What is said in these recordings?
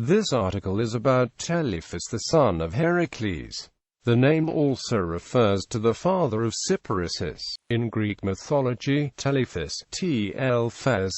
This article is about Telephus, the son of Heracles. The name also refers to the father of Cyparissus. In Greek mythology, Telephus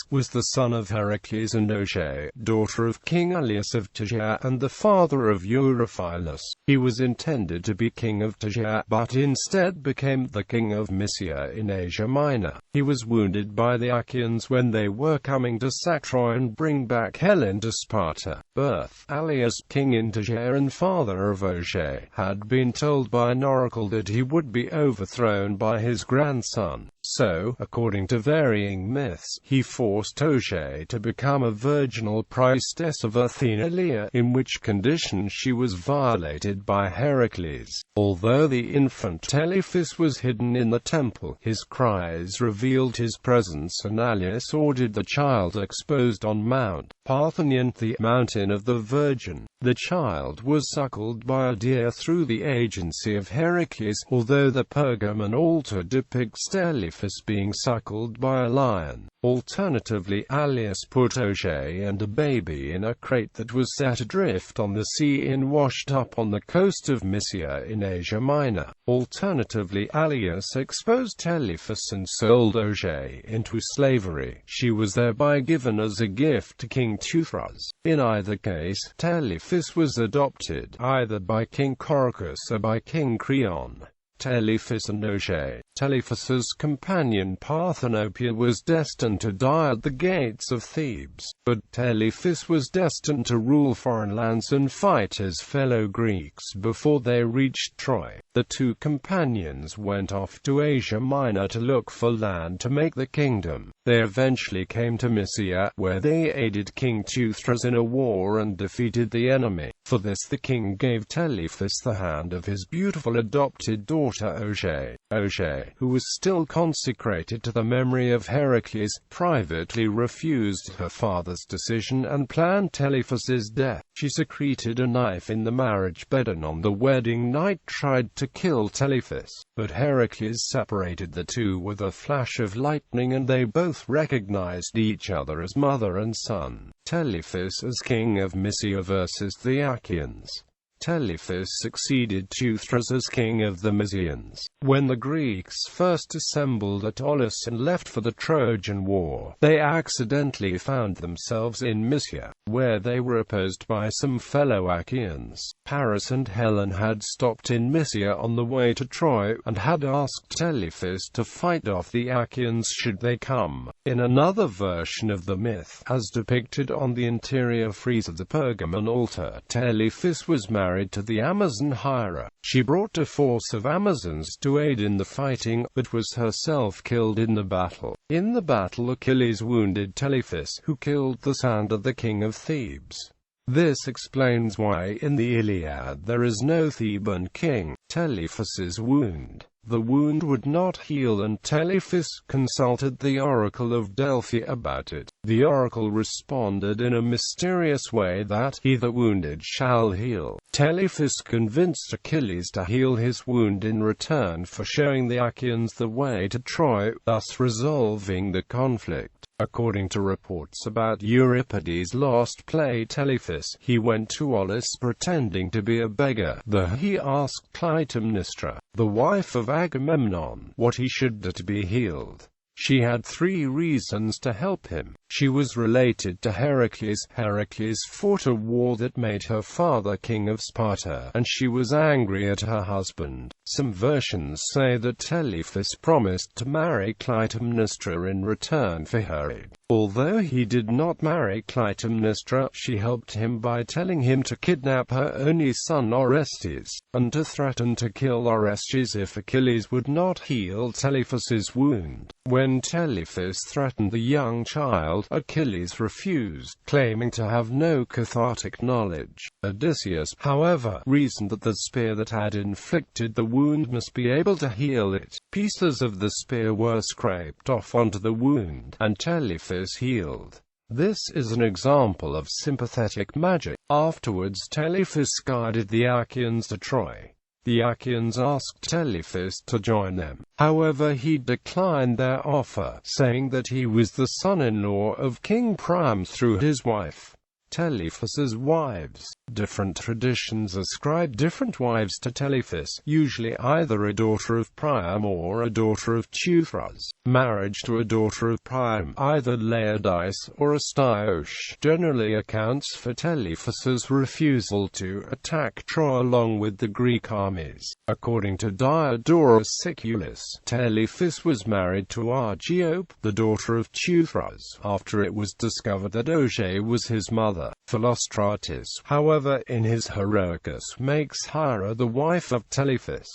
was the son of Heracles and Auge, daughter of King Aleus of Tegea, and the father of Eurypylus. He was intended to be king of Tegea, but instead became the king of Mysia in Asia Minor. He was wounded by the Achaeans when they were coming to sack Troy and bring back Helen to Sparta. Birth: Aleus, king in Tegea and father of Auge, had been told by an oracle that he would be overthrown by his grandson. So, according to varying myths, he forced Auge to become a virginal priestess of Athena, in which condition she was violated by Heracles. Although the infant Telephus was hidden in the temple, his cries revealed his presence, and Aleus ordered the child exposed on Mount Parthenon, the mountain of the Virgin. The child was suckled by a deer through the agency of Heracles, although the Pergamon altar depicts Telephus being suckled by a lion. Alternatively, Aleus put Auge and a baby in a crate that was set adrift on the sea and washed up on the coast of Mysia in Asia Minor. Alternatively, Aleus exposed Telephus and sold Auge into slavery. She was thereby given as a gift to King Telephus. In either case, Telephus was adopted, either by King Heracles or by King Creon. Telephus and Auge. Telephus's companion Parthenopea was destined to die at the gates of Thebes, but Telephus was destined to rule foreign lands and fight his fellow Greeks before they reached Troy. The two companions went off to Asia Minor to look for land to make the kingdom. They eventually came to Mysia, where they aided King Telephus in a war and defeated the enemy. For this the king gave Telephus the hand of his beautiful adopted daughter Auge. Auge, who was still consecrated to the memory of Heracles, privately refused her father's decision and planned Telephus's death. She secreted a knife in the marriage bed and on the wedding night tried to kill Telephus. But Heracles separated the two with a flash of lightning, and they both recognized each other as mother and son. Telephus as king of Mysia versus the Achaeans. Telephus succeeded Telephus as king of the Mysians. When the Greeks first assembled at Aulis and left for the Trojan War, they accidentally found themselves in Mysia, where they were opposed by some fellow Achaeans. Paris and Helen had stopped in Mysia on the way to Troy, and had asked Telephus to fight off the Achaeans should they come. In another version of the myth, as depicted on the interior frieze of the Pergamon altar, Telephus was married to the Amazon Hera. She brought a force of Amazons to aid in the fighting, but was herself killed in the battle. In the battle, Achilles wounded Telephus, who killed the son of the king of Thebes. This explains why in the Iliad there is no Theban king. Telephus's wound. The wound would not heal, and Telephus consulted the oracle of Delphi about it. The oracle responded in a mysterious way that he the wounded shall heal. Telephus convinced Achilles to heal his wound in return for showing the Achaeans the way to Troy, thus resolving the conflict. According to reports about Euripides' lost play Telephus, he went to Aulis pretending to be a beggar. He asked Clytemnestra, the wife of Agamemnon, what he should do to be healed. She had 3 reasons to help him. She was related to Heracles. Heracles fought a war that made her father king of Sparta, and she was angry at her husband. Some versions say that Telephus promised to marry Clytemnestra in return for her aid. Although he did not marry Clytemnestra, she helped him by telling him to kidnap her only son Orestes, and to threaten to kill Orestes if Achilles would not heal Telephus's wound. When Telephus threatened the young child, Achilles refused, claiming to have no cathartic knowledge. Odysseus, however, reasoned that the spear that had inflicted the wound must be able to heal it. Pieces of the spear were scraped off onto the wound, and Telephus healed. This is an example of sympathetic magic. Afterwards, Telephus guided the Achaeans to Troy. The Achaeans asked Telephus to join them. However, he declined their offer, saying that he was the son-in-law of King Priam through his wife. Telephus's wives. Different traditions ascribe different wives to Telephus, usually either a daughter of Priam or a daughter of Teuthras. Marriage to a daughter of Priam, either Laodice or Astyoche, generally accounts for Telephus's refusal to attack Troy along with the Greek armies. According to Diodorus Siculus, Telephus was married to Argiope, the daughter of Teuthras, after it was discovered that Auge was his mother. Philostratus, however, in his Heracles, makes Hera the wife of Telephus.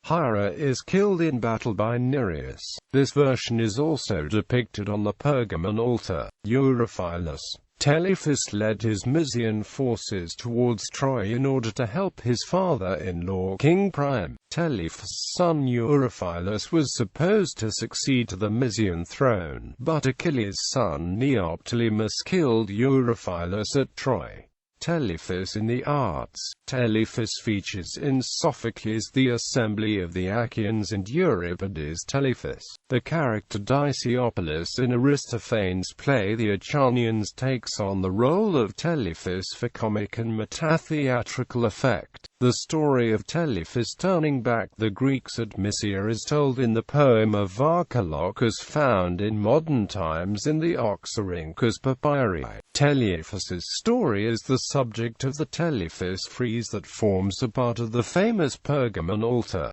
Hera is killed in battle by Nereus. This version is also depicted on the Pergamon altar. Eurypylus. Telephus led his Mysian forces towards Troy in order to help his father-in-law King Priam. Telephus' son Eurypylus was supposed to succeed to the Mysian throne, but Achilles' son Neoptolemus killed Eurypylus at Troy. Telephus in the arts. Telephus features in Sophocles' The Assembly of the Achaeans and Euripides' Telephus. The character Dicaeopolis in Aristophanes' play The Achonians takes on the role of Telephus for comic and metatheatrical effect. The story of Telephus turning back the Greeks at Mysia is told in the poem of Archilochus found in modern times in the Oxyrhynchus papyri. Telephus's story is the subject of the Telephus frieze that forms a part of the famous Pergamon altar.